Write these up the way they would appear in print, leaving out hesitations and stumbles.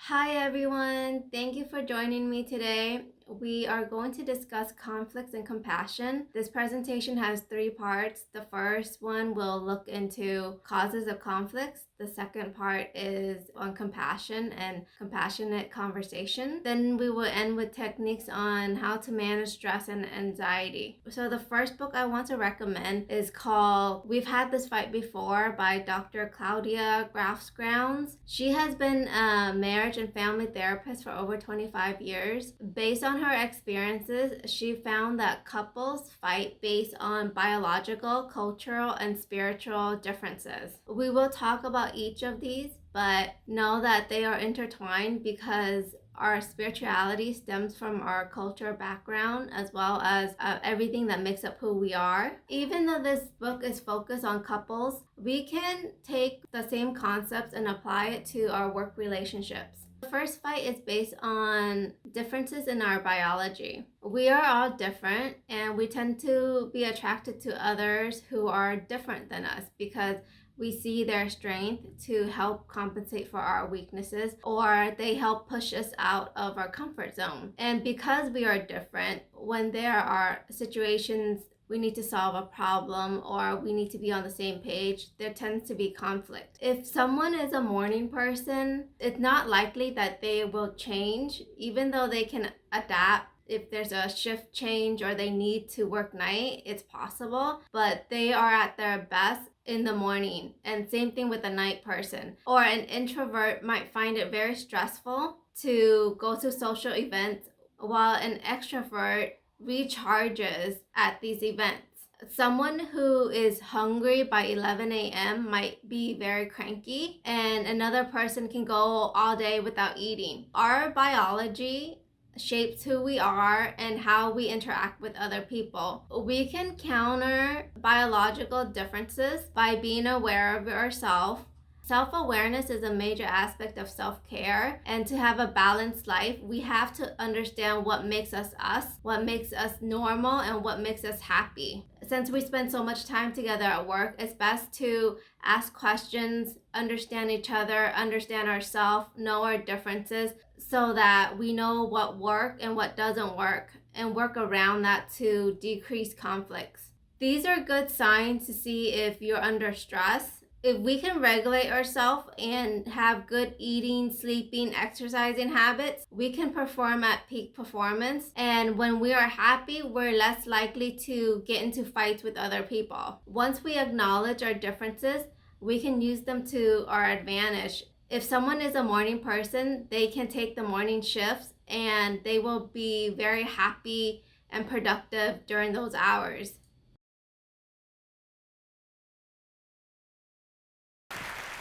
Hi everyone, thank you for joining me today. We are going to discuss conflicts and compassion. This presentation has three parts. The first one will look into causes of conflicts. The second part is on compassion and compassionate conversation. Then we will end with techniques on how to manage stress and anxiety. So the first book I want to recommend is called We've Had This Fight Before by Dr. Claudia Grafs-Grounds. She has been a marriage and family therapist for over 25 years. Based on her experiences, she found that couples fight based on biological, cultural, and spiritual differences. We will talk about each of these, but know that they are intertwined because our spirituality stems from our culture background as well as everything that makes up who we are. Even though this book is focused on couples, we can take the same concepts and apply it to our work relationships. The first fight is based on differences in our biology. We are all different and we tend to be attracted to others who are different than us because we see their strength to help compensate for our weaknesses, or they help push us out of our comfort zone. And because we are different, when there are situations we need to solve a problem or we need to be on the same page, there tends to be conflict. If someone is a morning person, it's not likely that they will change, even though they can adapt. If there's a shift change or they need to work night, it's possible, but they are at their best in the morning. And same thing with a night person. Or an introvert might find it very stressful to go to social events, while an extrovert recharges at these events. Someone who is hungry by 11 a.m. might be very cranky, and another person can go all day without eating. Our biology shapes who we are and how we interact with other people. We can counter biological differences by being aware of ourselves. Self-awareness is a major aspect of self-care, and to have a balanced life, we have to understand what makes us us, what makes us normal, and what makes us happy. Since we spend so much time together at work, it's best to ask questions, understand each other, understand ourselves, know our differences, so that we know what works and what doesn't work, and work around that to decrease conflicts. These are good signs to see if you're under stress. If we can regulate ourselves and have good eating, sleeping, exercising habits, we can perform at peak performance. And when we are happy, we're less likely to get into fights with other people. Once we acknowledge our differences, we can use them to our advantage. If someone is a morning person, they can take the morning shifts and they will be very happy and productive during those hours.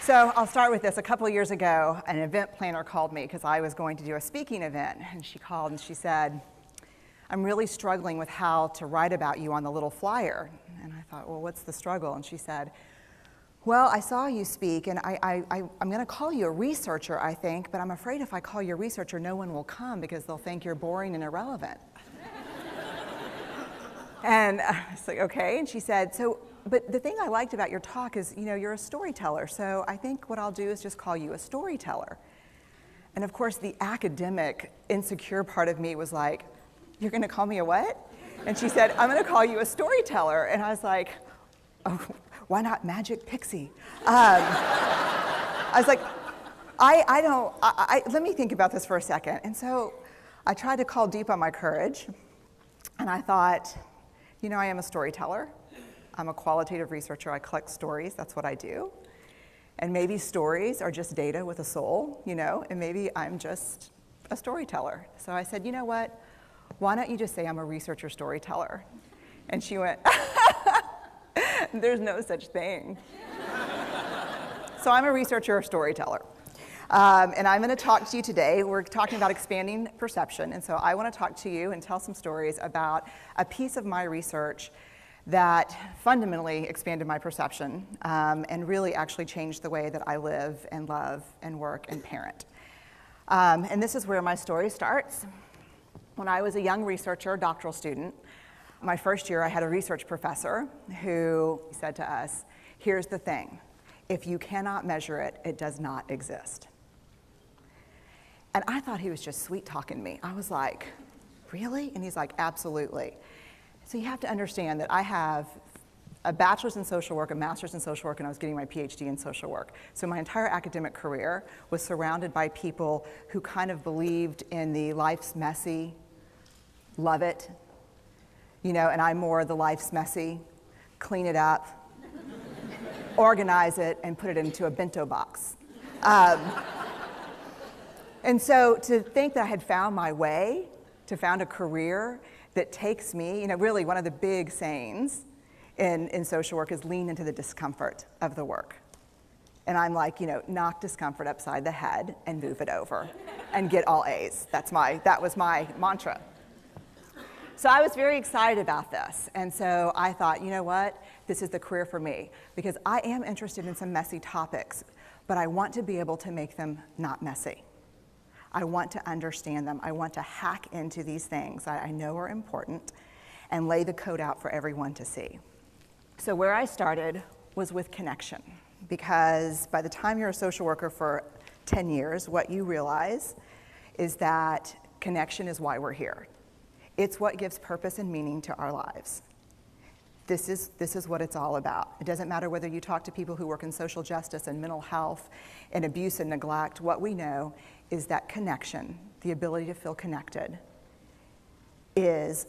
So I'll start with this. A couple of years ago, an event planner called me because I was going to do a speaking event. And she called and she said, I'm really struggling with how to write about you on the little flyer. And I thought, well, what's the struggle? And she said, well, I saw you speak, and I'm going to call you a researcher, I think, but I'm afraid if I call you a researcher, no one will come because they'll think you're boring and irrelevant. And I was like, okay. And she said, but the thing I liked about your talk is, you're a storyteller, so I think what I'll do is just call you a storyteller. And of course, the academic, insecure part of me was like, you're going to call me a what? And she said, I'm going to call you a storyteller. And I was like, oh, why not Magic Pixie? I was like, let me think about this for a second. And so I tried to call deep on my courage, and I thought, I am a storyteller. I'm a qualitative researcher. I collect stories. That's what I do. And maybe stories are just data with a soul, and maybe I'm just a storyteller. So I said, you know what? Why don't you just say I'm a researcher storyteller? And she went, there's no such thing. So I'm a researcher storyteller. And I'm going to talk to you today. We're talking about expanding perception. And so I want to talk to you and tell some stories about a piece of my research that fundamentally expanded my perception and really actually changed the way that I live and love and work and parent. And this is where my story starts. When I was a young researcher, doctoral student, my first year I had a research professor who said to us, here's the thing, if you cannot measure it, it does not exist. And I thought he was just sweet talking me. I was like, really? And he's like, absolutely. So you have to understand that I have a bachelor's in social work, a master's in social work, and I was getting my PhD in social work. So my entire academic career was surrounded by people who kind of believed in the life's messy, love it, and I'm more the life's messy, clean it up, organize it, and put it into a bento box. And so to think that I had found my way, to found a career that takes me, really one of the big sayings in social work is lean into the discomfort of the work. And I'm like, knock discomfort upside the head and move it over and get all A's. That was my mantra. So I was very excited about this. And so I thought, you know what? This is the career for me because I am interested in some messy topics, but I want to be able to make them not messy. I want to understand them. I want to hack into these things that I know are important and lay the code out for everyone to see. So where I started was with connection, because by the time you're a social worker for 10 years, what you realize is that connection is why we're here. It's what gives purpose and meaning to our lives. This is what it's all about. It doesn't matter whether you talk to people who work in social justice and mental health and abuse and neglect. What we know is that connection, the ability to feel connected, is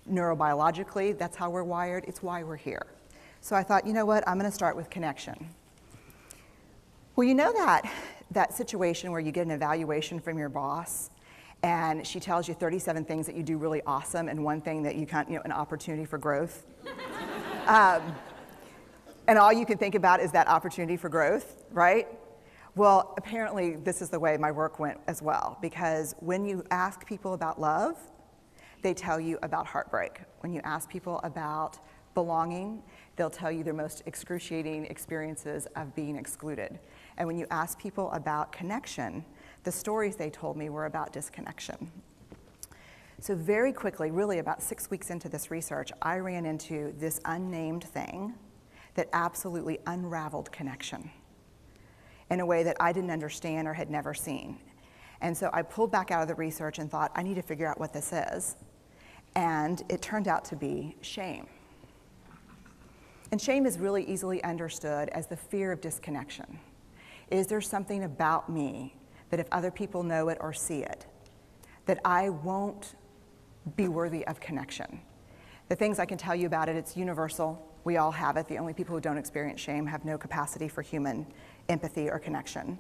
neurobiologically, that's how we're wired, it's why we're here. So I thought, you know what, I'm going to start with connection. Well, you know that situation where you get an evaluation from your boss and she tells you 37 things that you do really awesome and one thing that you can't, an opportunity for growth. And all you can think about is that opportunity for growth, right? Well, apparently this is the way my work went as well, because when you ask people about love, they tell you about heartbreak. When you ask people about belonging, they'll tell you their most excruciating experiences of being excluded. And when you ask people about connection, the stories they told me were about disconnection. So very quickly, really about 6 weeks into this research, I ran into this unnamed thing that absolutely unraveled connection in a way that I didn't understand or had never seen. And so I pulled back out of the research and thought, I need to figure out what this is. And it turned out to be shame. And shame is really easily understood as the fear of disconnection. Is there something about me that if other people know it or see it, that I won't be worthy of connection? The things I can tell you about it, it's universal. We all have it. The only people who don't experience shame have no capacity for human empathy or connection.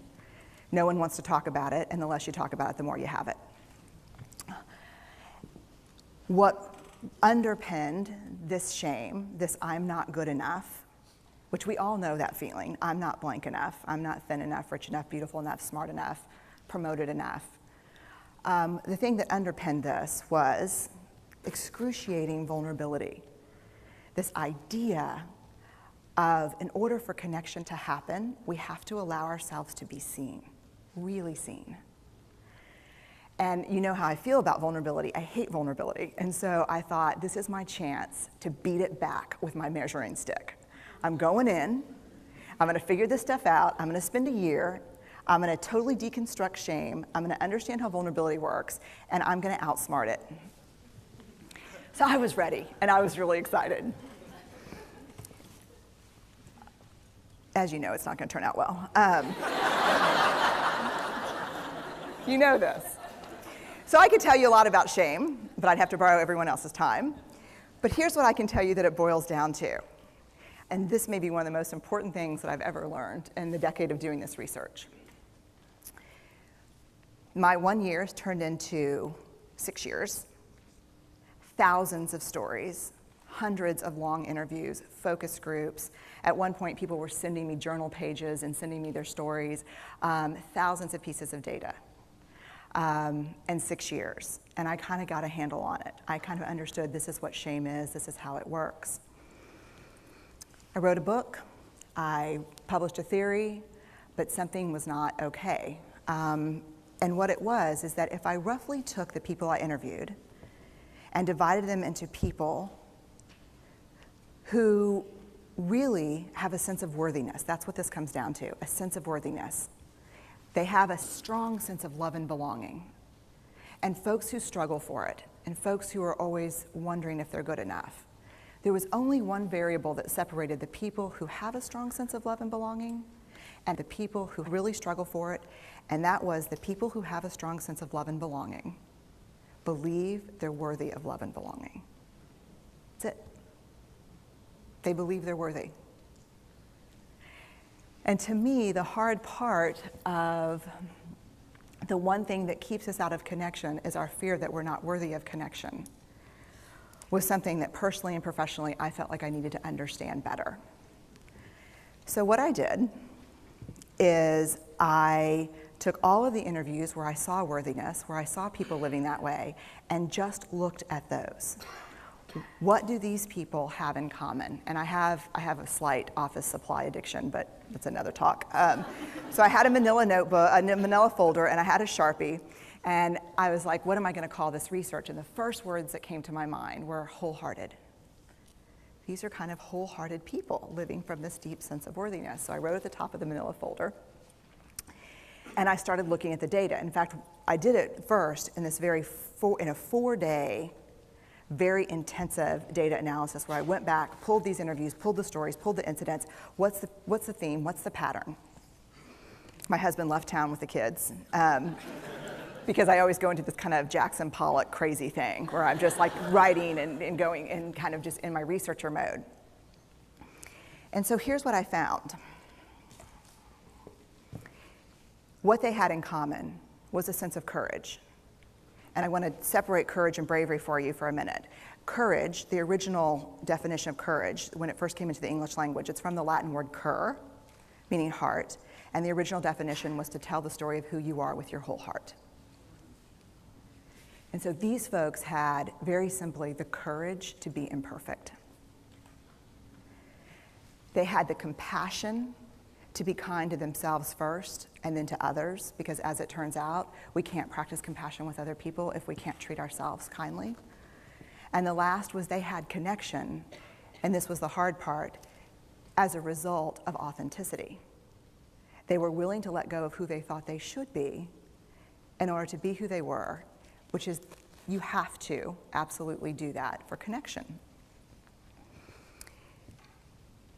No one wants to talk about it, and the less you talk about it, the more you have it. What underpinned this shame, this I'm not good enough, which we all know that feeling, I'm not blank enough, I'm not thin enough, rich enough, beautiful enough, smart enough, promoted enough. The thing that underpinned this was excruciating vulnerability. This idea of, in order for connection to happen, we have to allow ourselves to be seen, really seen. And you know how I feel about vulnerability. I hate vulnerability. And so I thought, this is my chance to beat it back with my measuring stick. I'm going in, I'm gonna figure this stuff out, I'm gonna spend a year, I'm gonna totally deconstruct shame, I'm gonna understand how vulnerability works, and I'm gonna outsmart it. So I was ready, and I was really excited. As you know, it's not gonna turn out well. You know this. So I could tell you a lot about shame, but I'd have to borrow everyone else's time. But here's what I can tell you that it boils down to. And this may be one of the most important things that I've ever learned in the decade of doing this research. My 1 year has turned into 6 years, thousands of stories, hundreds of long interviews, focus groups. At one point, people were sending me journal pages and sending me their stories, thousands of pieces of data. And 6 years. And I kind of got a handle on it. I kind of understood this is what shame is, this is how it works. I wrote a book, I published a theory, but something was not okay. And what it was is that if I roughly took the people I interviewed and divided them into people who really have a sense of worthiness, that's what this comes down to, a sense of worthiness. They have a strong sense of love and belonging. And folks who struggle for it, and folks who are always wondering if they're good enough. There was only one variable that separated the people who have a strong sense of love and belonging and the people who really struggle for it, and that was the people who have a strong sense of love and belonging believe they're worthy of love and belonging. That's it. They believe they're worthy. And to me, the hard part of the one thing that keeps us out of connection is our fear that we're not worthy of connection, was something that personally and professionally I felt like I needed to understand better. So what I did is I took all of the interviews where I saw worthiness, where I saw people living that way, and just looked at those. What do these people have in common? And I have a slight office supply addiction, but that's another talk. So I had a manila notebook, a manila folder, and I had a Sharpie, and I was like, what am I going to call this research? And the first words that came to my mind were wholehearted. These are kind of wholehearted people living from this deep sense of worthiness. So I wrote at the top of the manila folder, and I started looking at the data. In fact, I did it first in this in a 4-day, very intensive data analysis where I went back, pulled these interviews, pulled the stories, pulled the incidents. What's the theme? What's the pattern? My husband left town with the kids because I always go into this kind of Jackson Pollock crazy thing where I'm just like writing and going and kind of just in my researcher mode. And so here's what I found. What they had in common was a sense of courage. And I want to separate courage and bravery for you for a minute. Courage, the original definition of courage, when it first came into the English language, it's from the Latin word cur, meaning heart. And the original definition was to tell the story of who you are with your whole heart. And so these folks had, very simply, the courage to be imperfect. They had the compassion to be kind to themselves first and then to others, because as it turns out, we can't practice compassion with other people if we can't treat ourselves kindly. And the last was they had connection, and this was the hard part, as a result of authenticity. They were willing to let go of who they thought they should be in order to be who they were, which is, you have to absolutely do that for connection.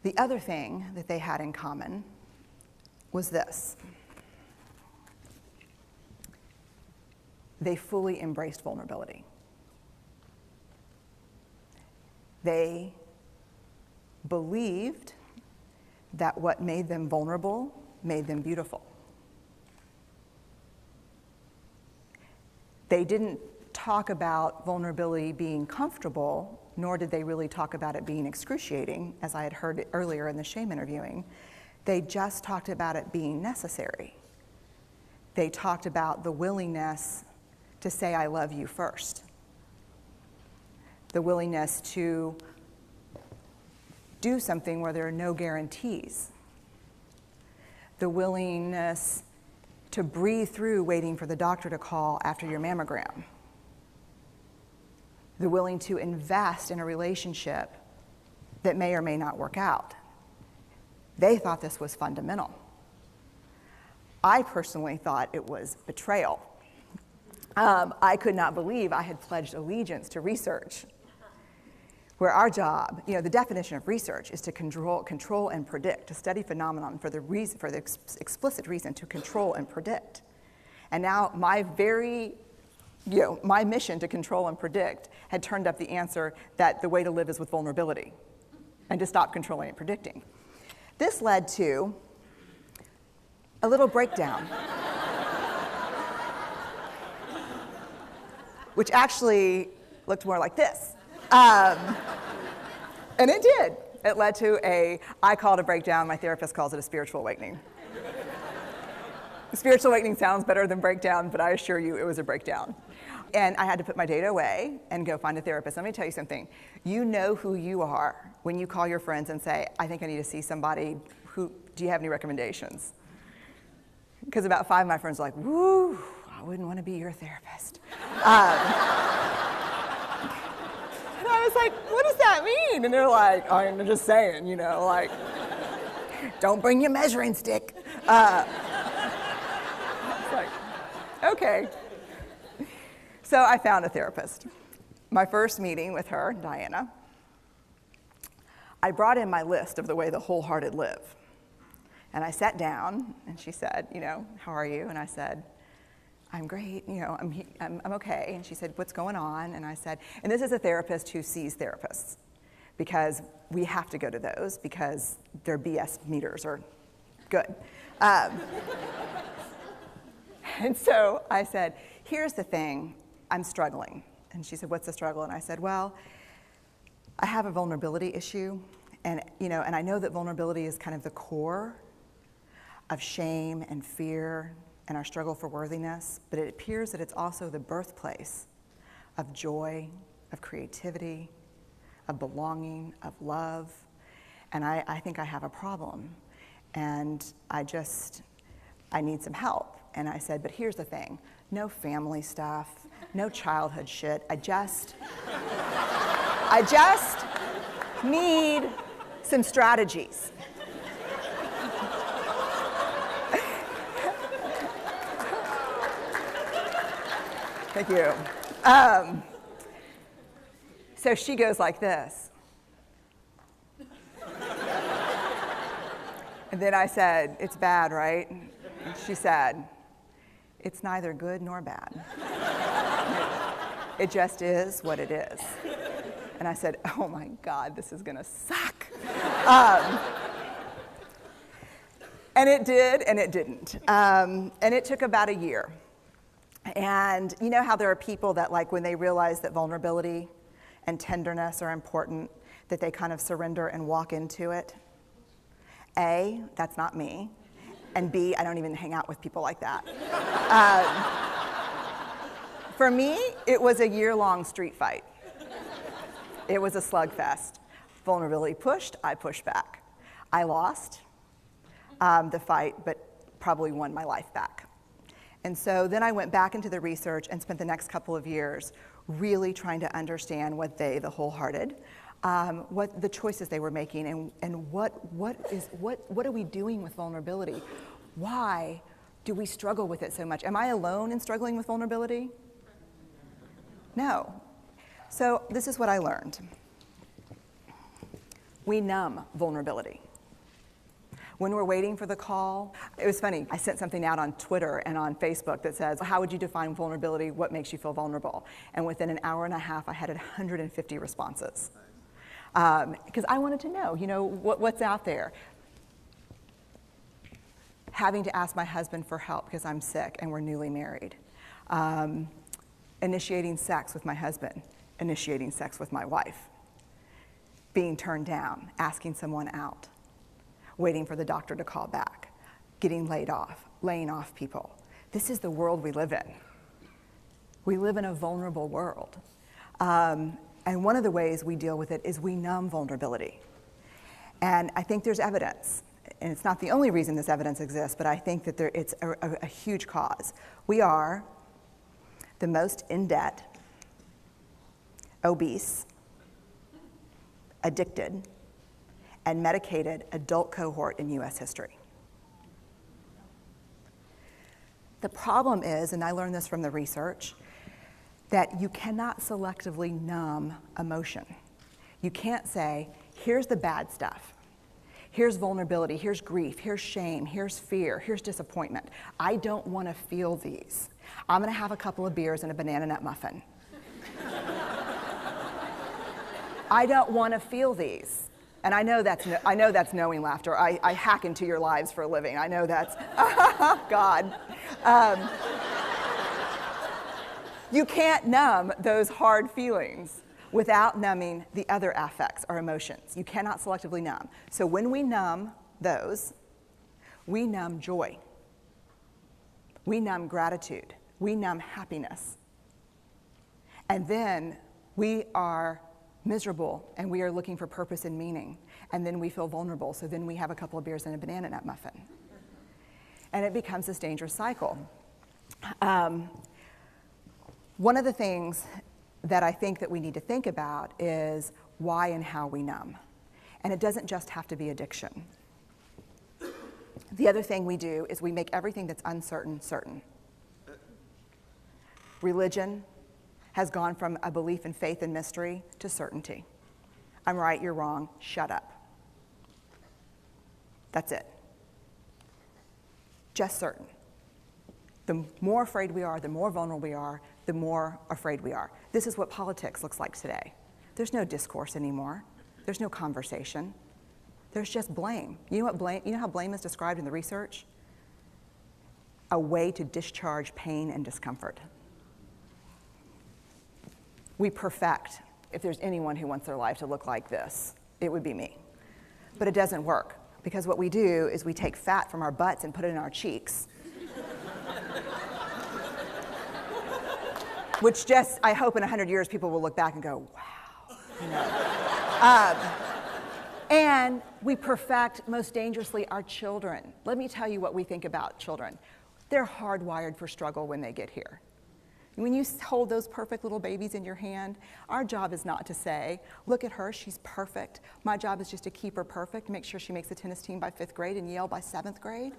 The other thing that they had in common was this. They fully embraced vulnerability. They believed that what made them vulnerable made them beautiful. They didn't talk about vulnerability being comfortable, nor did they really talk about it being excruciating, as I had heard earlier in the shame interviewing. They just talked about it being necessary. They talked about the willingness to say, I love you first. The willingness to do something where there are no guarantees. The willingness to breathe through waiting for the doctor to call after your mammogram. The willing to invest in a relationship that may or may not work out. They thought this was fundamental. I personally thought it was betrayal. I could not believe I had pledged allegiance to research, where our job, the definition of research is to control and predict, to study phenomenon for the explicit reason to control and predict. And now my mission to control and predict had turned up the answer that the way to live is with vulnerability and to stop controlling and predicting. This led to a little breakdown, which actually looked more like this. And it did. It led to I call it a breakdown, my therapist calls it a spiritual awakening. Spiritual awakening sounds better than breakdown, but I assure you it was a breakdown. And I had to put my data away and go find a therapist. Let me tell you something. You know who you are when you call your friends and say, I think I need to see somebody. Do you have any recommendations? Because about 5 of my friends are like, woo, I wouldn't want to be your therapist. And I was like, what does that mean? And they're like, oh, I'm just saying, don't bring your measuring stick. Okay. So I found a therapist. My first meeting with her, Diana, I brought in my list of the way the wholehearted live. And I sat down, and she said, how are you? And I said, I'm great, I'm okay. And she said, what's going on? And I said, and this is a therapist who sees therapists, because we have to go to those because their BS meters are good. And so I said, here's the thing, I'm struggling. And she said, what's the struggle? And I said, well, I have a vulnerability issue, and I know that vulnerability is kind of the core of shame and fear and our struggle for worthiness, but it appears that it's also the birthplace of joy, of creativity, of belonging, of love, and I think I have a problem, and I need some help. And I said, but here's the thing, no family stuff, no childhood shit, I just need some strategies. Thank you. So she goes like this. And then I said, it's bad, right? And she said, it's neither good nor bad. It just is what it is. And I said, oh my God, this is gonna suck. And it did, and it didn't. And it took about a year. And you know how there are people that, like, when they realize that vulnerability and tenderness are important, that they kind of surrender and walk into it? A, that's not me. And B, I don't even hang out with people like that. For me, it was a year-long street fight. It was a slugfest. Vulnerability pushed, I pushed back. I lost the fight, but probably won my life back. And so then I went back into the research and spent the next couple of years really trying to understand what the wholehearted, what the choices they were making, and what are we doing with vulnerability? Why do we struggle with it so much? Am I alone in struggling with vulnerability? No. So this is what I learned. We numb vulnerability. When we're waiting for the call, it was funny, I sent something out on Twitter and on Facebook that says, how would you define vulnerability? What makes you feel vulnerable? And within an hour and a half, I had 150 responses. Because I wanted to know, what's out there. Having to ask my husband for help because I'm sick and we're newly married. Initiating sex with my husband, initiating sex with my wife. Being turned down, asking someone out. Waiting for the doctor to call back, getting laid off, laying off people. This is the world we live in. We live in a vulnerable world. And one of the ways we deal with it is we numb vulnerability. And I think there's evidence, and it's not the only reason this evidence exists, but I think that it's a huge cause. We are the most in debt, obese, addicted, and medicated adult cohort in US history. The problem is, and I learned this from the research, that you cannot selectively numb emotion. You can't say, here's the bad stuff. Here's vulnerability, here's grief, here's shame, here's fear, here's disappointment. I don't want to feel these. I'm going to have a couple of beers and a banana nut muffin. I don't want to feel these. And I know that's knowing laughter. I hack into your lives for a living. I know that's, God. You can't numb those hard feelings without numbing the other affects or emotions. You cannot selectively numb. So when we numb those, we numb joy. We numb gratitude. We numb happiness. And then we are miserable, and we are looking for purpose and meaning. And then we feel vulnerable, so then we have a couple of beers and a banana nut muffin. And it becomes this dangerous cycle. One of the things that I think that we need to think about is why and how we numb. And it doesn't just have to be addiction. The other thing we do is we make everything that's uncertain certain. Religion has gone from a belief in faith and mystery to certainty. I'm right, you're wrong, shut up. That's it. Just certain. The more afraid we are, the more vulnerable we are, the more afraid we are. This is what politics looks like today. There's no discourse anymore. There's no conversation. There's just blame. You know what blame? You know how blame is described in the research? A way to discharge pain and discomfort. We perfect. If there's anyone who wants their life to look like this, it would be me. But it doesn't work, because what we do is we take fat from our butts and put it in our cheeks. Which just, I hope in 100 years people will look back and go, wow. You know? And we perfect, most dangerously, our children. Let me tell you what we think about children. They're hardwired for struggle when they get here. When you hold those perfect little babies in your hand, our job is not to say, look at her, she's perfect. My job is just to keep her perfect, make sure she makes the tennis team by 5th grade and Yale by 7th grade.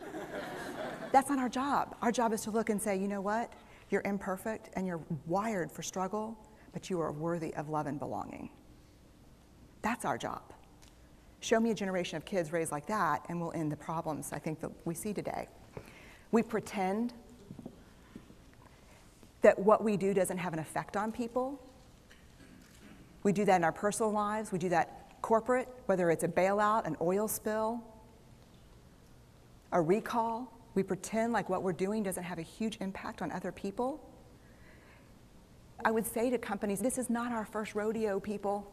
That's not our job. Our job is to look and say, you know what? You're imperfect and you're wired for struggle, but you are worthy of love and belonging. That's our job. Show me a generation of kids raised like that and we'll end the problems I think that we see today. We pretend that what we do doesn't have an effect on people. We do that in our personal lives. We do that corporate, whether it's a bailout, an oil spill, a recall. We pretend like what we're doing doesn't have a huge impact on other people. I would say to companies, this is not our first rodeo, people.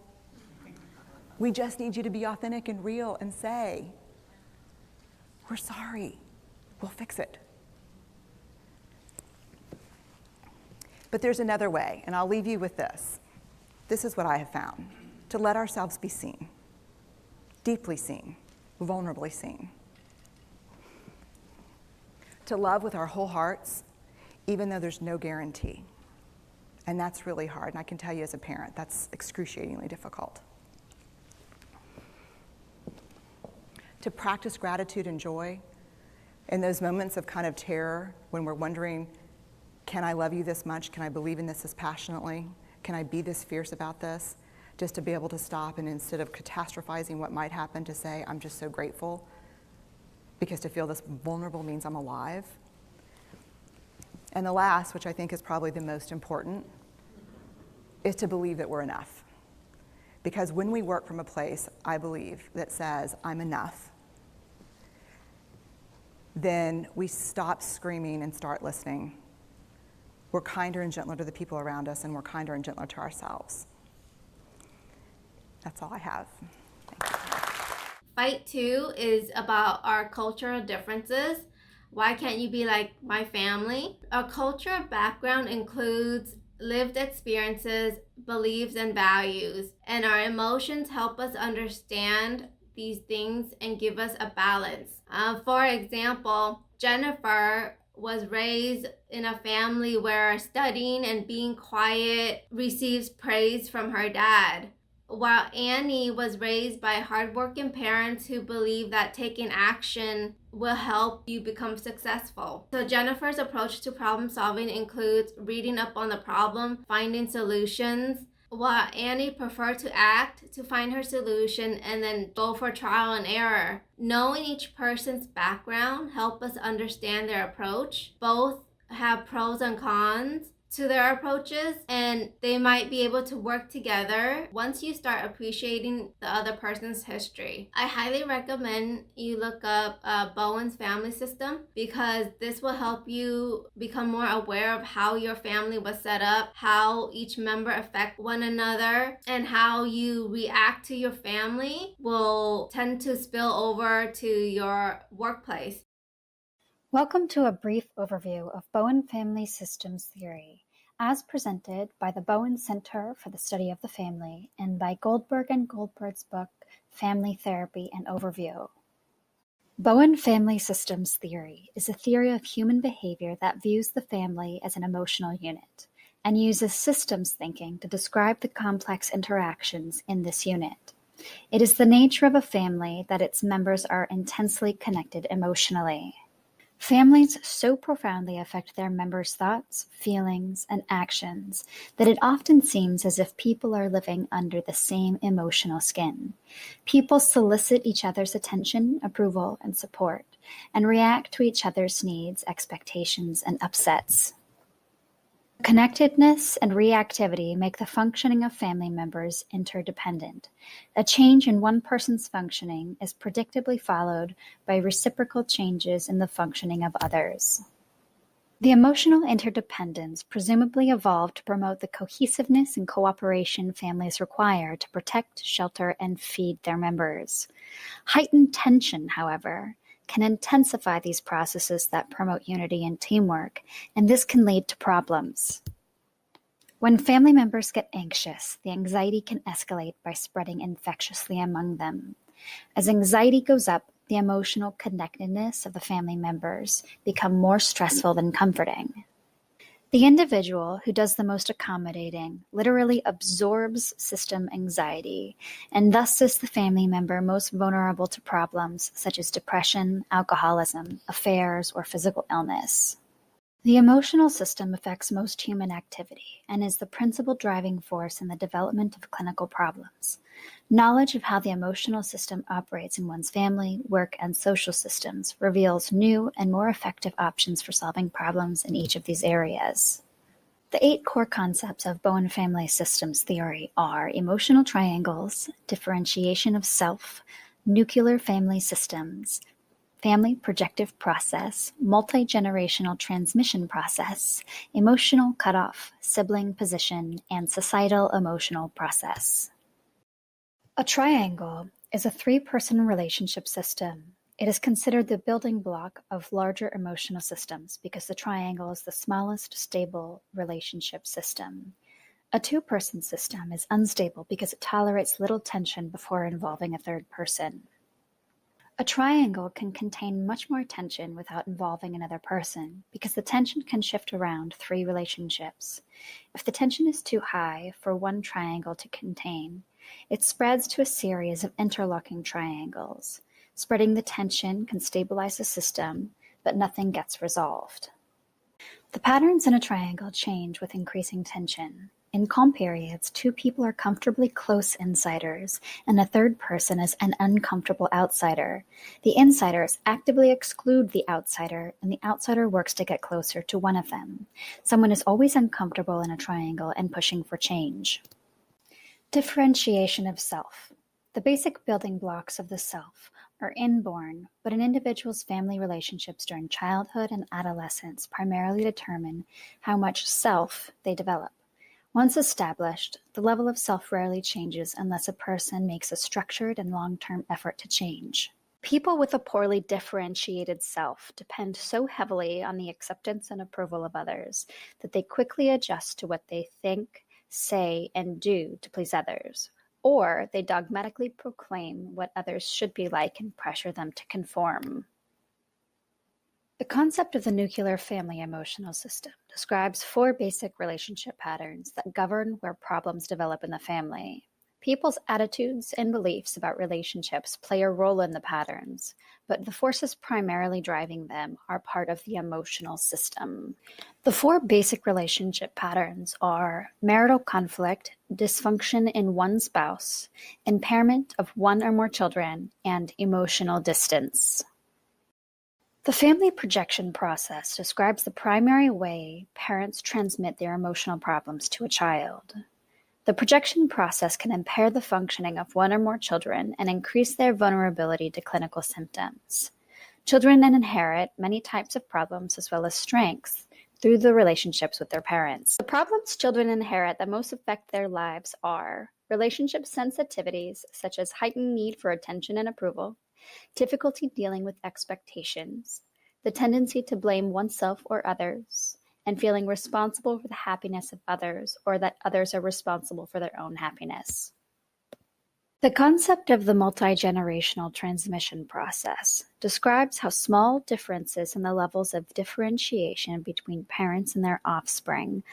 We just need you to be authentic and real and say, we're sorry, we'll fix it. But there's another way, and I'll leave you with this. This is what I have found. To let ourselves be seen, deeply seen, vulnerably seen. To love with our whole hearts, even though there's no guarantee. And that's really hard, and I can tell you as a parent, that's excruciatingly difficult. To practice gratitude and joy in those moments of kind of terror when we're wondering, can I love you this much? Can I believe in this as passionately? Can I be this fierce about this? Just to be able to stop and instead of catastrophizing what might happen, to say, I'm just so grateful, because to feel this vulnerable means I'm alive. And the last, which I think is probably the most important, is to believe that we're enough. Because when we work from a place, I believe, that says, I'm enough, then we stop screaming and start listening. We're kinder and gentler to the people around us, and we're kinder and gentler to ourselves. That's all I have. Thank you. Fight 2 is about our cultural differences. Why can't you be like my family? Our cultural background includes lived experiences, beliefs, and values, and our emotions help us understand these things and give us a balance. For example, Jennifer was raised in a family where studying and being quiet receives praise from her dad, while Annie was raised by hardworking parents who believe that taking action will help you become successful. So Jennifer's approach to problem solving includes reading up on the problem, finding solutions, while Annie preferred to act to find her solution and then go for trial and error. Knowing each person's background helps us understand their approach. Both have pros and cons to their approaches, and they might be able to work together once you start appreciating the other person's history. I highly recommend you look up Bowen's family system, because this will help you become more aware of how your family was set up, how each member affects one another, and how you react to your family will tend to spill over to your workplace. Welcome to a brief overview of Bowen Family Systems Theory, as presented by the Bowen Center for the Study of the Family and by Goldberg and Goldberg's book, Family Therapy and Overview. Bowen Family Systems Theory is a theory of human behavior that views the family as an emotional unit and uses systems thinking to describe the complex interactions in this unit. It is the nature of a family that its members are intensely connected emotionally. Families so profoundly affect their members' thoughts, feelings, and actions that it often seems as if people are living under the same emotional skin. People solicit each other's attention, approval, and support, and react to each other's needs, expectations, and upsets. Connectedness and reactivity make the functioning of family members interdependent. A change in one person's functioning is predictably followed by reciprocal changes in the functioning of others. The emotional interdependence presumably evolved to promote the cohesiveness and cooperation families require to protect, shelter, and feed their members. Heightened tension, however, can intensify these processes that promote unity and teamwork, and this can lead to problems. When family members get anxious, the anxiety can escalate by spreading infectiously among them. As anxiety goes up, the emotional connectedness of the family members become more stressful than comforting. The individual who does the most accommodating literally absorbs system anxiety, and thus is the family member most vulnerable to problems such as depression, alcoholism, affairs, or physical illness. The emotional system affects most human activity and is the principal driving force in the development of clinical problems. Knowledge of how the emotional system operates in one's family, work, and social systems reveals new and more effective options for solving problems in each of these areas. The 8 core concepts of Bowen family systems theory are emotional triangles, differentiation of self, nuclear family systems, family projective process, multi-generational transmission process, emotional cutoff, sibling position, and societal emotional process. A triangle is a 3-person relationship system. It is considered the building block of larger emotional systems because the triangle is the smallest stable relationship system. A 2-person system is unstable because it tolerates little tension before involving a third person. A triangle can contain much more tension without involving another person because the tension can shift around 3 relationships. If the tension is too high for one triangle to contain, it spreads to a series of interlocking triangles. Spreading the tension can stabilize the system, but nothing gets resolved. The patterns in a triangle change with increasing tension. In calm periods, 2 people are comfortably close insiders, and a third person is an uncomfortable outsider. The insiders actively exclude the outsider, and the outsider works to get closer to one of them. Someone is always uncomfortable in a triangle and pushing for change. Differentiation of self. The basic building blocks of the self are inborn, but an individual's family relationships during childhood and adolescence primarily determine how much self they develop. Once established, the level of self rarely changes unless a person makes a structured and long-term effort to change. People with a poorly differentiated self depend so heavily on the acceptance and approval of others that they quickly adjust to what they think, say, and do to please others, or they dogmatically proclaim what others should be like and pressure them to conform. The concept of the nuclear family emotional system describes 4 basic relationship patterns that govern where problems develop in the family. People's attitudes and beliefs about relationships play a role in the patterns, but the forces primarily driving them are part of the emotional system. The 4 basic relationship patterns are marital conflict, dysfunction in one spouse, impairment of one or more children, and emotional distance. The family projection process describes the primary way parents transmit their emotional problems to a child. The projection process can impair the functioning of one or more children and increase their vulnerability to clinical symptoms. Children inherit many types of problems as well as strengths through the relationships with their parents. The problems children inherit that most affect their lives are relationship sensitivities, such as heightened need for attention and approval, difficulty dealing with expectations, the tendency to blame oneself or others, and feeling responsible for the happiness of others or that others are responsible for their own happiness. The concept of the multi-generational transmission process describes how small differences in the levels of differentiation between parents and their offspring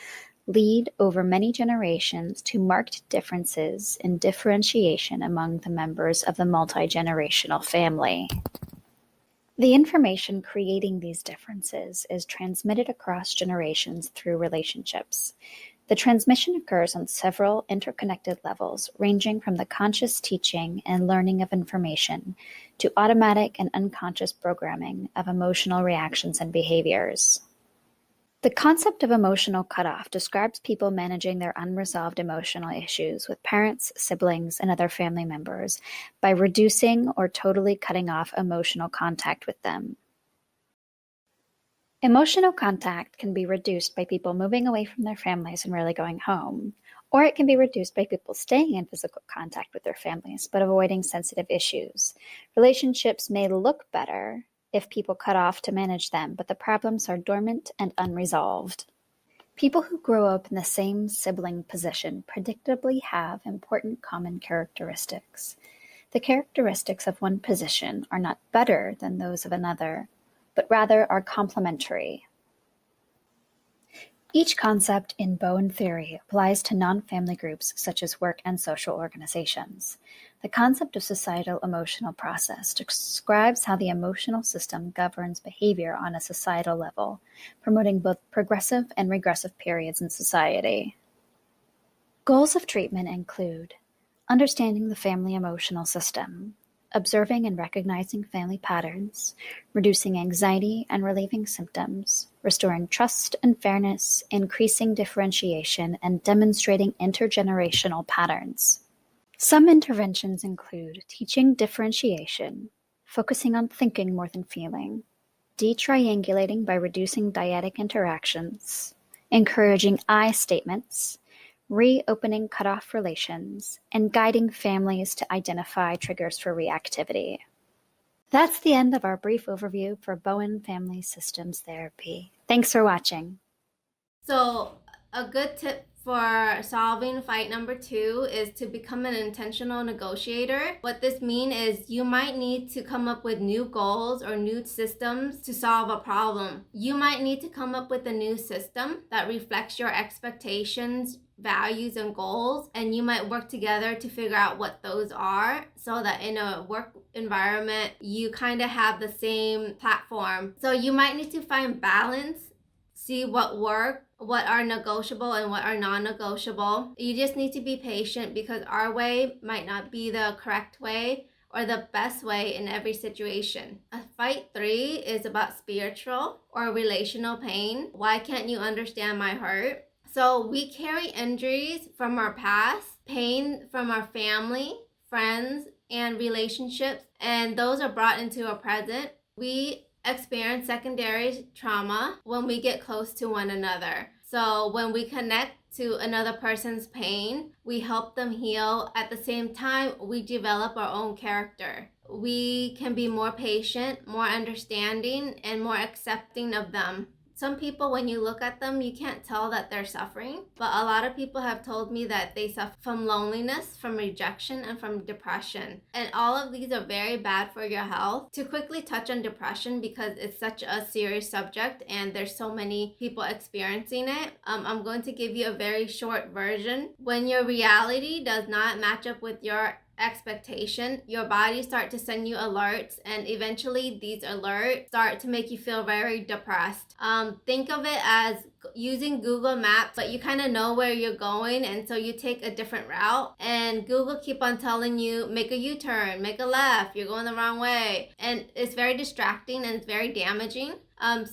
lead over many generations to marked differences in differentiation among the members of the multi-generational family. The information creating these differences is transmitted across generations through relationships. The transmission occurs on several interconnected levels, ranging from the conscious teaching and learning of information to automatic and unconscious programming of emotional reactions and behaviors. The concept of emotional cutoff describes people managing their unresolved emotional issues with parents, siblings, and other family members by reducing or totally cutting off emotional contact with them. Emotional contact can be reduced by people moving away from their families and rarely going home, or it can be reduced by people staying in physical contact with their families but avoiding sensitive issues. Relationships may look better if people cut off to manage them, but the problems are dormant and unresolved. People who grow up in the same sibling position predictably have important common characteristics. The characteristics of one position are not better than those of another, but rather are complementary. Each concept in Bowen theory applies to non-family groups such as work and social organizations. The concept of societal emotional process describes how the emotional system governs behavior on a societal level, promoting both progressive and regressive periods in society. Goals of treatment include understanding the family emotional system, observing and recognizing family patterns, reducing anxiety and relieving symptoms, restoring trust and fairness, increasing differentiation, and demonstrating intergenerational patterns. Some interventions include teaching differentiation, focusing on thinking more than feeling, detriangulating by reducing dyadic interactions, encouraging I statements, reopening cutoff relations, and guiding families to identify triggers for reactivity. That's the end of our brief overview for Bowen Family Systems Therapy. Thanks for watching. So a good tip for solving fight number 2 is to become an intentional negotiator. What this means is you might need to come up with new goals or new systems to solve a problem. You might need to come up with a new system that reflects your expectations, values, and goals, and you might work together to figure out what those are so that in a work environment you kind of have the same platform. So you might need to find balance, see what work, what are negotiable and what are non-negotiable. You just need to be patient because our way might not be the correct way or the best way in every situation. Fight 3 is about spiritual or relational pain. Why can't you understand my hurt? So we carry injuries from our past, pain from our family, friends, and relationships, and those are brought into our present. We experience secondary trauma when we get close to one another. So when we connect to another person's pain, we help them heal. At the same time, we develop our own character. We can be more patient, more understanding, and more accepting of them. Some people, when you look at them, you can't tell that they're suffering, but a lot of people have told me that they suffer from loneliness, from rejection, and from depression. And all of these are very bad for your health. To quickly touch on depression, because it's such a serious subject and there's so many people experiencing it, I'm going to give you a very short version. When your reality does not match up with your expectation, your body start to send you alerts, and eventually these alerts start to make you feel very depressed. Think of it as using Google Maps, but you kind of know where you're going, and so you take a different route, and Google keep on telling you make a U-turn, make a left, you're going the wrong way, and it's very distracting and it's very damaging.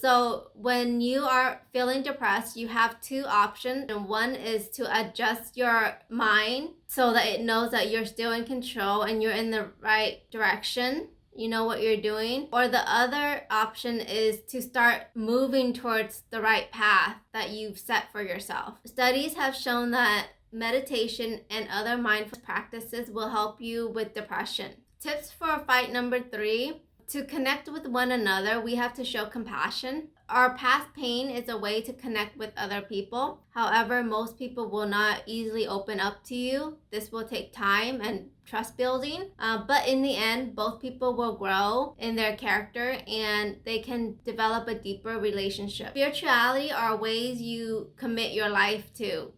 So when you are feeling depressed, you have two options, and one is to adjust your mind so that it knows that you're still in control and you're in the right direction, you know what you're doing. Or the other option is to start moving towards the right path that you've set for yourself. Studies have shown that meditation and other mindful practices will help you with depression. Tips for fight number 3. To connect with one another, we have to show compassion. Our past pain is a way to connect with other people. However, most people will not easily open up to you. This will take time and trust building. But in the end, both people will grow in their character and they can develop a deeper relationship. Spirituality are ways you commit your life to.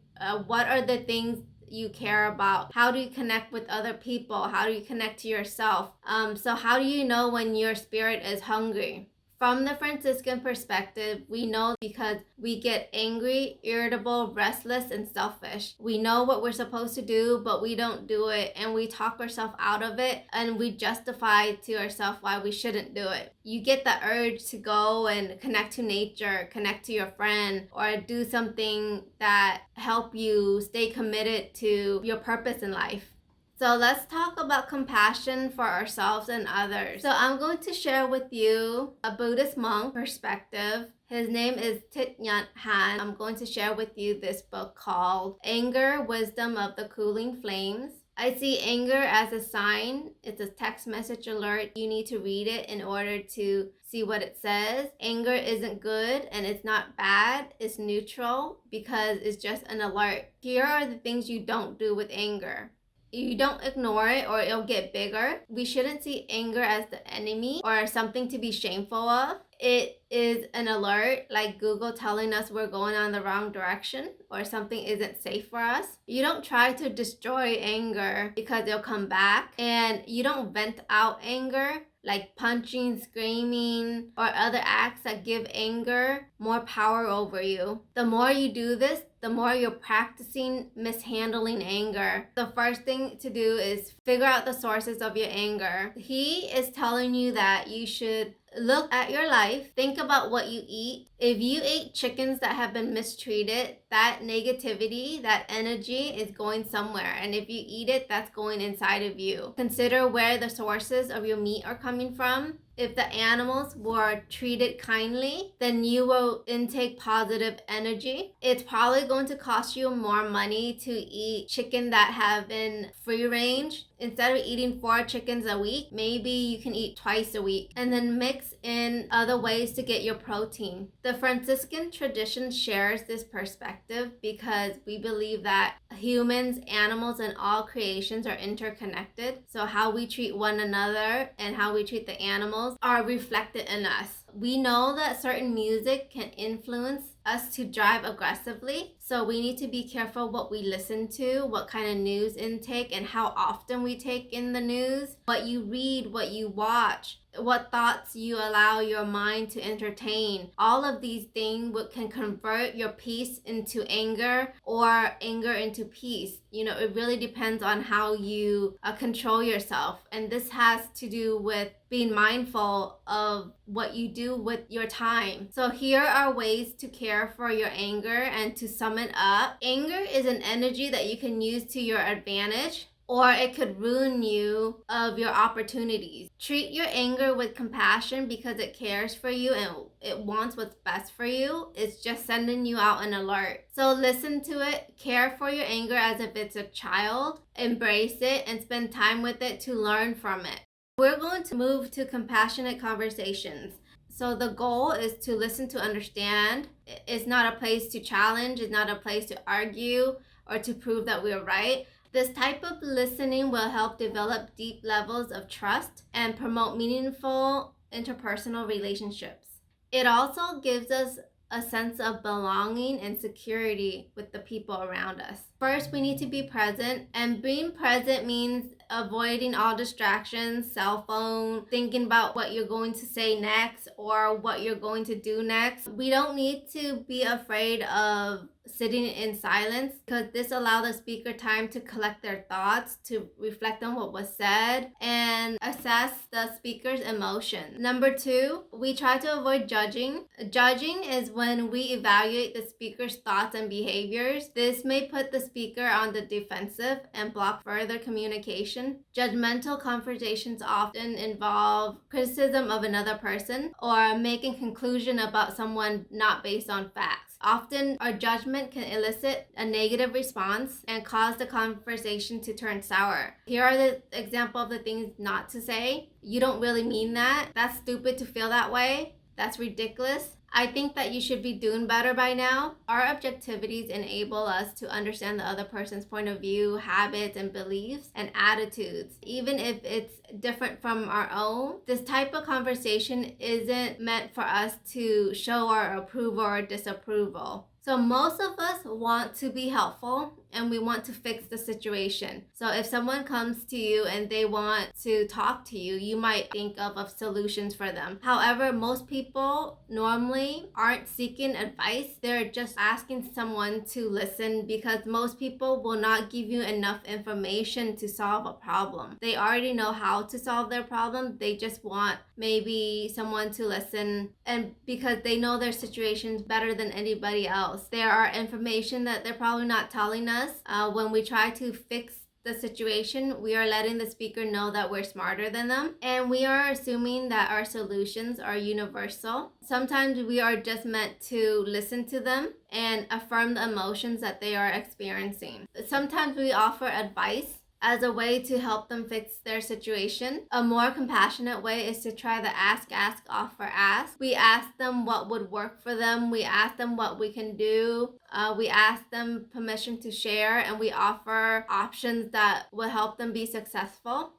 What are the things you care about? How do you connect with other people? How do you connect to yourself? So how do you know when your spirit is hungry? From the Franciscan perspective, we know because we get angry, irritable, restless, and selfish. We know what we're supposed to do, but we don't do it, and we talk ourselves out of it, and we justify to ourselves why we shouldn't do it. You get the urge to go and connect to nature, connect to your friend, or do something that help you stay committed to your purpose in life. So let's talk about compassion for ourselves and others. So I'm going to share with you a Buddhist monk perspective. His name is Thich Nhat Hanh. I'm going to share with you this book called Anger, Wisdom of the Cooling Flames. I see anger as a sign. It's a text message alert. You need to read it in order to see what it says. Anger isn't good and it's not bad. It's neutral because it's just an alert. Here are the things you don't do with anger. You don't ignore it or it'll get bigger. We shouldn't see anger as the enemy or something to be shameful of. It is an alert, like Google telling us we're going on the wrong direction or something isn't safe for us. You don't try to destroy anger because it'll come back, and you don't vent out anger like punching, screaming, or other acts that give anger more power over you. The more you do this, the more you're practicing mishandling anger. The first thing to do is figure out the sources of your anger. He is telling you that you should look at your life, think about what you eat. If you ate chickens that have been mistreated, that negativity, that energy is going somewhere. And if you eat it, that's going inside of you. Consider where the sources of your meat are coming from. If the animals were treated kindly, then you will intake positive energy. It's probably going to cost you more money to eat chicken that have been free range. Instead of eating 4 chickens a week, maybe you can eat twice a week, and then mix in other ways to get your protein. The Franciscan tradition shares this perspective because we believe that humans, animals, and all creations are interconnected. So how we treat one another and how we treat the animals are reflected in us. We know that certain music can influence us to drive aggressively, so we need to be careful what we listen to, what kind of news intake, and how often we take in the news, what you read, what you watch, what thoughts you allow your mind to entertain. All of these things can convert your peace into anger or anger into peace. It really depends on how you control yourself. And this has to do with being mindful of what you do with your time. So here are ways to care for your anger and to sum it up. Anger is an energy that you can use to your advantage, or it could ruin you of your opportunities. Treat your anger with compassion because it cares for you and it wants what's best for you. It's just sending you out an alert. So listen to it, care for your anger as if it's a child, embrace it, and spend time with it to learn from it. We're going to move to compassionate conversations. So the goal is to listen to understand. It's not a place to challenge. It's not a place to argue or to prove that we're right. This type of listening will help develop deep levels of trust and promote meaningful interpersonal relationships. It also gives us a sense of belonging and security with the people around us. First, we need to be present, and being present means avoiding all distractions, cell phone, thinking about what you're going to say next or what you're going to do next. We don't need to be afraid of sitting in silence because this allows the speaker time to collect their thoughts, to reflect on what was said, and assess the speaker's emotion. Number 2, we try to avoid judging. Judging is when we evaluate the speaker's thoughts and behaviors. This may put the speaker on the defensive and block further communication. Judgmental conversations often involve criticism of another person or making conclusion about someone not based on facts. Often, our judgment can elicit a negative response and cause the conversation to turn sour. Here are the example of the things not to say. You don't really mean that. That's stupid to feel that way. That's ridiculous. I think that you should be doing better by now. Our objectivities enable us to understand the other person's point of view, habits, and beliefs and attitudes, even if it's different from our own. This type of conversation isn't meant for us to show our approval or disapproval. So most of us want to be helpful and we want to fix the situation. So if someone comes to you and they want to talk to you, you might think of solutions for them. However, most people normally aren't seeking advice. They're just asking someone to listen, because most people will not give you enough information to solve a problem. They already know how to solve their problem. They just want maybe someone to listen, and because they know their situations better than anybody else. There are information that they're probably not telling us. When we try to fix the situation, we are letting the speaker know that we're smarter than them, and we are assuming that our solutions are universal. Sometimes we are just meant to listen to them and affirm the emotions that they are experiencing. Sometimes we offer advice as a way to help them fix their situation. A more compassionate way is to try the ask, offer, ask. We ask them what would work for them. We ask them what we can do. We ask them permission to share, and we offer options that will help them be successful.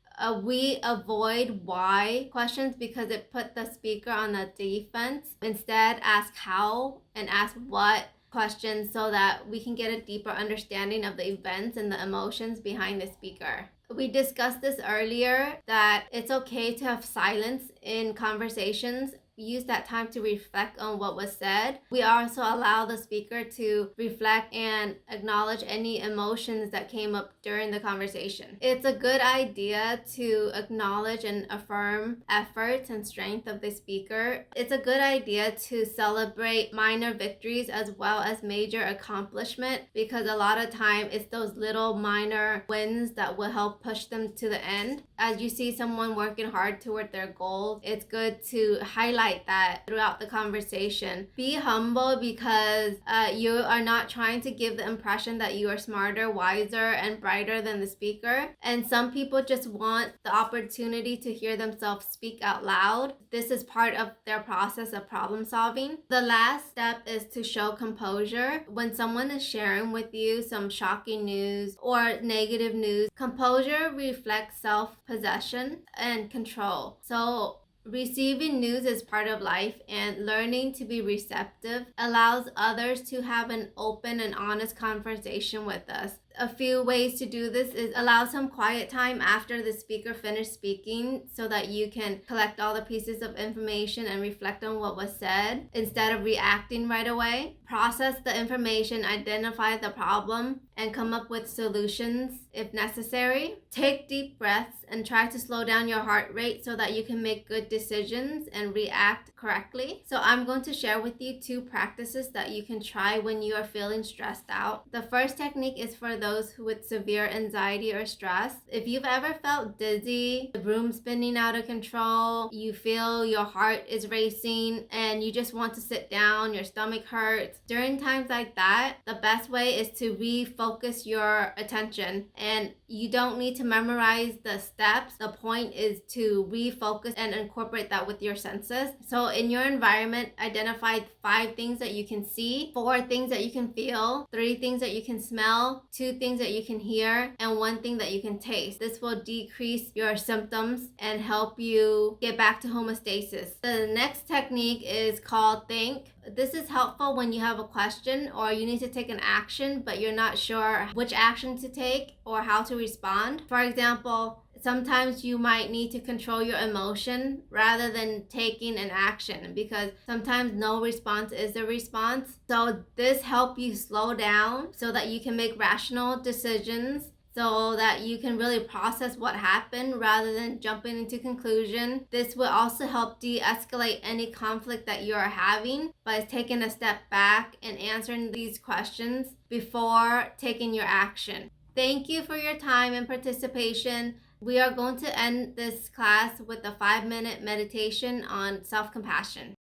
We avoid why questions because it put the speaker on the defense. Instead, ask how and ask what questions so that we can get a deeper understanding of the events and the emotions behind the speaker. We discussed this earlier, that it's okay to have silence in conversations. Use that time to reflect on what was said. We also allow the speaker to reflect and acknowledge any emotions that came up during the conversation. It's a good idea to acknowledge and affirm efforts and strength of the speaker. It's a good idea to celebrate minor victories as well as major accomplishment, because a lot of time it's those little minor wins that will help push them to the end. As you see someone working hard toward their goals, it's good to highlight that throughout the conversation. Be humble, because you are not trying to give the impression that you are smarter, wiser, and brighter than the speaker. And some people just want the opportunity to hear themselves speak out loud. This is part of their process of problem solving. The last step is to show composure. When someone is sharing with you some shocking news or negative news, composure reflects self-possession and control. So receiving news is part of life, and learning to be receptive allows others to have an open and honest conversation with us. A few ways to do this is allow some quiet time after the speaker finished speaking so that you can collect all the pieces of information and reflect on what was said instead of reacting right away. Process the information, identify the problem, and come up with solutions if necessary. Take deep breaths and try to slow down your heart rate so that you can make good decisions and react correctly. So I'm going to share with you 2 practices that you can try when you are feeling stressed out. The first technique is for those with severe anxiety or stress. If you've ever felt dizzy, the room spinning out of control, you feel your heart is racing and you just want to sit down, your stomach hurts. During times like that, the best way is to refocus your attention, and you don't need to memorize the steps. The point is to refocus and incorporate that with your senses. So in your environment, identify 5 things that you can see, 4 things that you can feel, 3 things that you can smell, 2 things that you can hear, and 1 thing that you can taste. This will decrease your symptoms and help you get back to homeostasis. The next technique is called think. This is helpful when you have a question or you need to take an action, but you're not sure which action to take or how to respond. For example, sometimes you might need to control your emotion rather than taking an action, because sometimes no response is a response. So this helps you slow down so that you can make rational decisions, so that you can really process what happened rather than jumping into conclusion. This will also help de-escalate any conflict that you are having by taking a step back and answering these questions before taking your action. Thank you for your time and participation. We are going to end this class with a 5-minute meditation on self-compassion.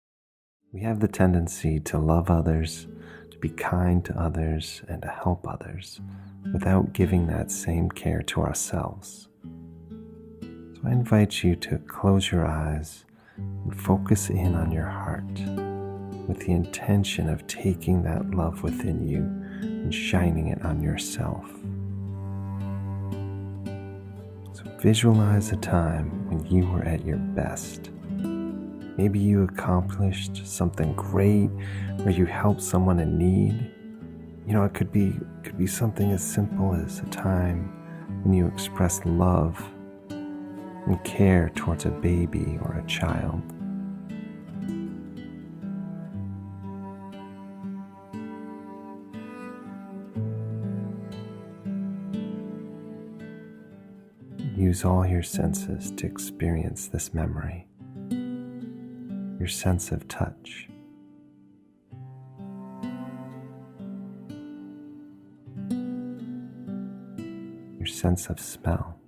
We have the tendency to love others, to be kind to others, and to help others without giving that same care to ourselves. So I invite you to close your eyes and focus in on your heart with the intention of taking that love within you and shining it on yourself. So visualize a time when you were at your best. Maybe you accomplished something great, or you helped someone in need. It could be something as simple as a time when you express love and care towards a baby or a child. Use all your senses to experience this memory. Your sense of touch, your sense of smell,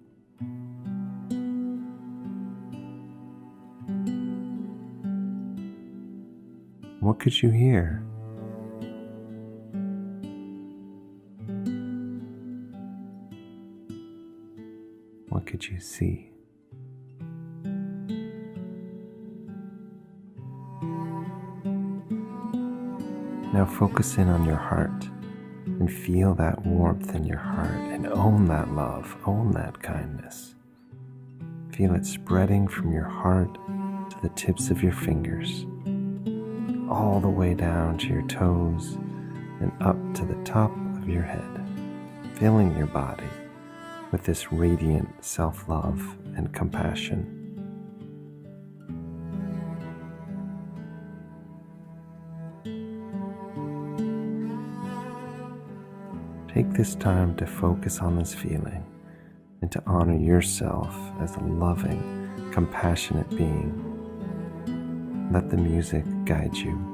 what could you hear? What could you see? Now focus in on your heart and feel that warmth in your heart and own that love, own that kindness. Feel it spreading from your heart to the tips of your fingers, all the way down to your toes and up to the top of your head, filling your body with this radiant self-love and compassion. Take this time to focus on this feeling and to honor yourself as a loving, compassionate being. Let the music guide you.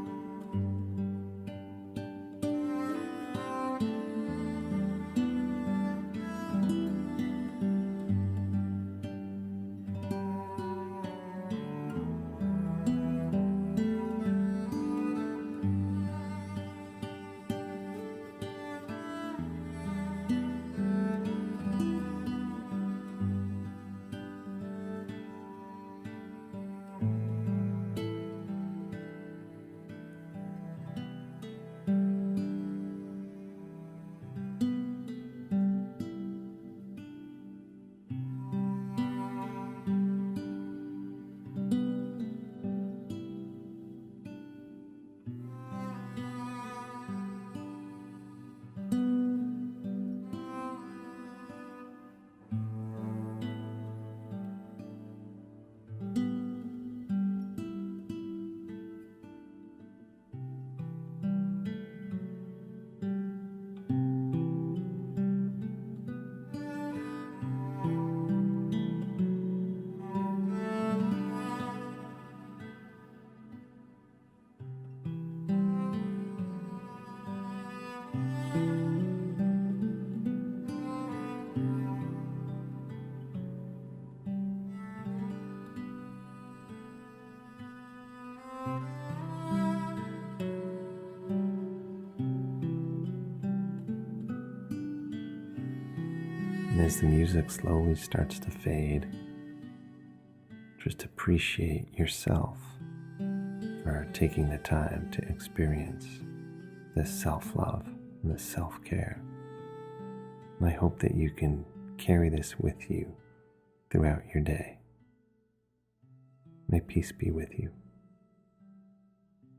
And as the music slowly starts to fade, just appreciate yourself for taking the time to experience this self-love and this self-care. And I hope that you can carry this with you throughout your day. May peace be with you.